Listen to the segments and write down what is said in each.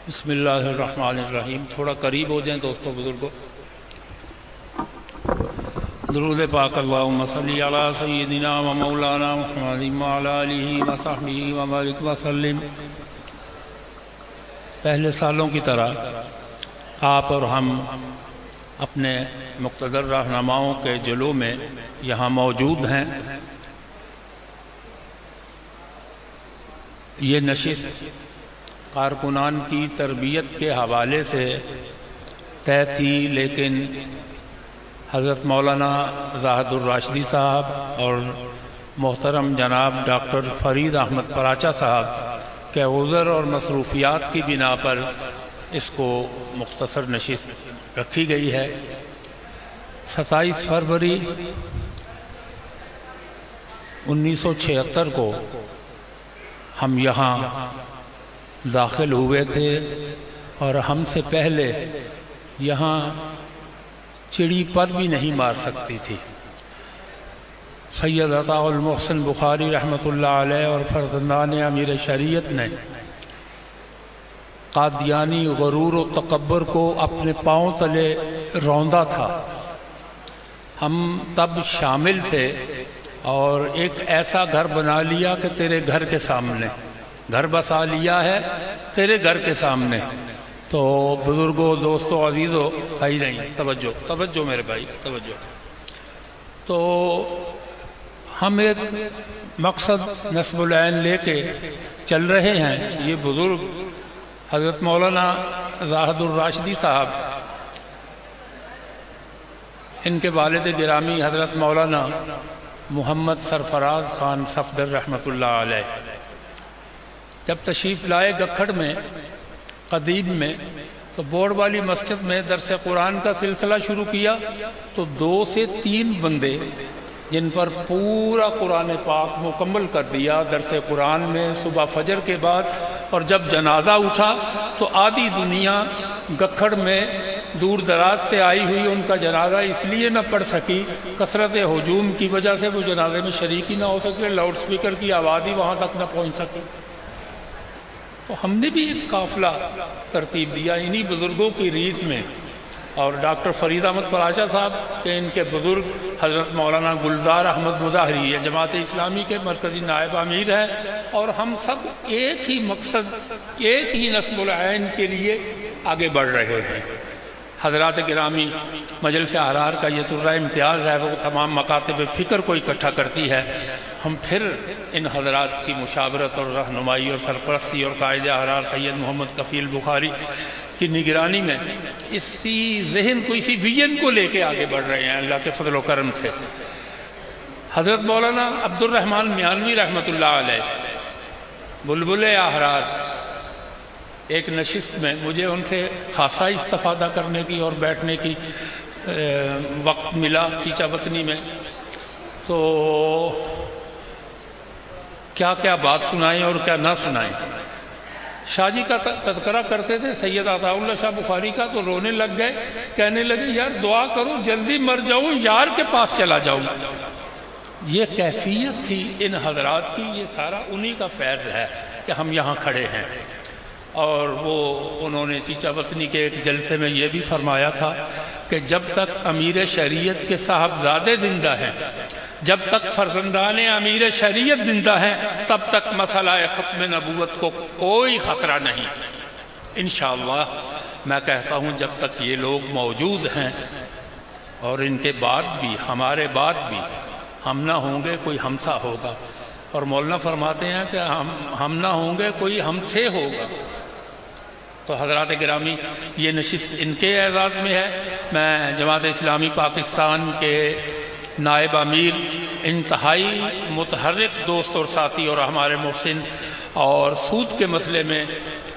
بسم اللہ الرحمن الرحیم۔ تھوڑا قریب ہو جائیں دوستو بزرگوں۔ درود پاک اللہم صلی علی سیدنا و مولانا محمد وعلی آلہ و صحبہ و بارک وسلم۔ پہلے سالوں کی طرح آپ اور ہم اپنے مقتدر رہنماؤں کے جلو میں یہاں موجود ہیں۔ یہ نشست کارکنان کی تربیت کے حوالے سے طے تھی، لیکن حضرت مولانا زاہد الراشدی صاحب اور محترم جناب ڈاکٹر فرید احمد پراچا صاحب کے عذر اور مصروفیات کی بنا پر اس کو مختصر نشست رکھی گئی ہے۔ 27 فروری 1976 کو ہم یہاں داخل ہوئے تھے اور ہم سے پہلے یہاں چڑی پر بھی نہیں مار سکتی تھی۔ سید عطاء المحسن بخاری رحمۃ اللہ علیہ اور فرزندان امیر شریعت نے قادیانی غرور و تکبر کو اپنے پاؤں تلے روندا تھا۔ ہم تب شامل تھے اور ایک ایسا گھر بنا لیا کہ تیرے گھر کے سامنے، گھر بسا لیا ہے تیرے گھر کے سامنے۔ تو بزرگوں، دوستوں، عزیزوں، بھائی نہیں، توجہ میرے بھائی، توجہ۔ تو ہم ایک مقصد نصب العین لے کے چل رہے ہیں۔ یہ بزرگ حضرت مولانا زاہد الراشدی صاحب، ان کے والد گرامی حضرت مولانا محمد سرفراز خان صفدر رحمۃ اللہ علیہ جب تشریف لائے گکھڑ میں قدیم میں، تو بورڈ والی مسجد میں درس قرآن کا سلسلہ شروع کیا تو 2 سے 3 بندے جن پر پورا قرآن پاک مکمل کر دیا درس قرآن میں صبح فجر کے بعد، اور جب جنازہ اٹھا تو آدھی دنیا گکھڑ میں دور دراز سے آئی ہوئی ان کا جنازہ اس لیے نہ پڑھ سکی، کثرت ہجوم کی وجہ سے وہ جنازے میں شریک ہی نہ ہو سکے، لاؤڈ سپیکر کی آواز ہی وہاں تک نہ پہنچ سکی۔ تو ہم نے بھی ایک قافلہ ترتیب دیا انہی بزرگوں کی ریت میں، اور ڈاکٹر فرید احمد پراچا صاحب کہ ان کے بزرگ حضرت مولانا گلزار احمد مظاہری یہ جماعت اسلامی کے مرکزی نائب امیر ہیں، اور ہم سب ایک ہی مقصد، ایک ہی نصب العین کے لیے آگے بڑھ رہے ہیں۔ حضرات گرامی، مجلس احرار کا یہ طرہ امتیاز ہے، وہ تمام مکاتب فکر کو اکٹھا کرتی ہے۔ ہم پھر ان حضرات کی مشاورت اور رہنمائی اور سرپرستی اور قائد احرار سید محمد کفیل بخاری کی نگرانی میں اسی ذہن کو، اسی ویژن کو لے کے آگے بڑھ رہے ہیں اللہ کے فضل و کرم سے۔ حضرت مولانا عبد الرحمن میانوی رحمۃ اللہ علیہ بلبل احرار، ایک نشست میں مجھے ان سے خاصا استفادہ کرنے کی اور بیٹھنے کی وقت ملا چیچا وطنی میں، تو کیا کیا بات سنائیں اور کیا نہ سنائیں۔ شاہ جی کا تذکرہ کرتے تھے سید عطاء اللہ شاہ بخاری کا، تو رونے لگ گئے، کہنے لگے یار دعا کرو جلدی مر جاؤں، یار کے پاس چلا جاؤں۔ یہ کیفیت تھی ان حضرات کی، یہ سارا انہی کا فیض ہے کہ ہم یہاں کھڑے ہیں۔ اور وہ انہوں نے چیچا وطنی کے ایک جلسے میں یہ بھی فرمایا تھا کہ جب تک امیر شریعت کے صاحبزادے زندہ ہیں، جب تک فرزندان امیر شریعت زندہ ہیں، تب تک مسئلہ ختم نبوت کو کوئی خطرہ نہیں۔ انشاءاللہ میں کہتا ہوں جب تک یہ لوگ موجود ہیں، اور ان کے بعد بھی، ہمارے بعد بھی ہم نہ ہوں گے کوئی ہم سا ہوگا، اور مولانا فرماتے ہیں کہ ہم نہ ہوں گے کوئی ہم سے ہوگا۔ تو حضرات گرامی، یہ نشست ان کے اعزاز میں ہے۔ میں جماعت اسلامی پاکستان کے نائب امیر، انتہائی متحرک دوست اور ساتھی اور ہمارے محسن، اور سود کے مسئلے میں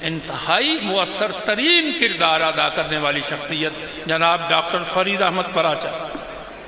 انتہائی مؤثر ترین کردار ادا کرنے والی شخصیت جناب ڈاکٹر فرید احمد پراچا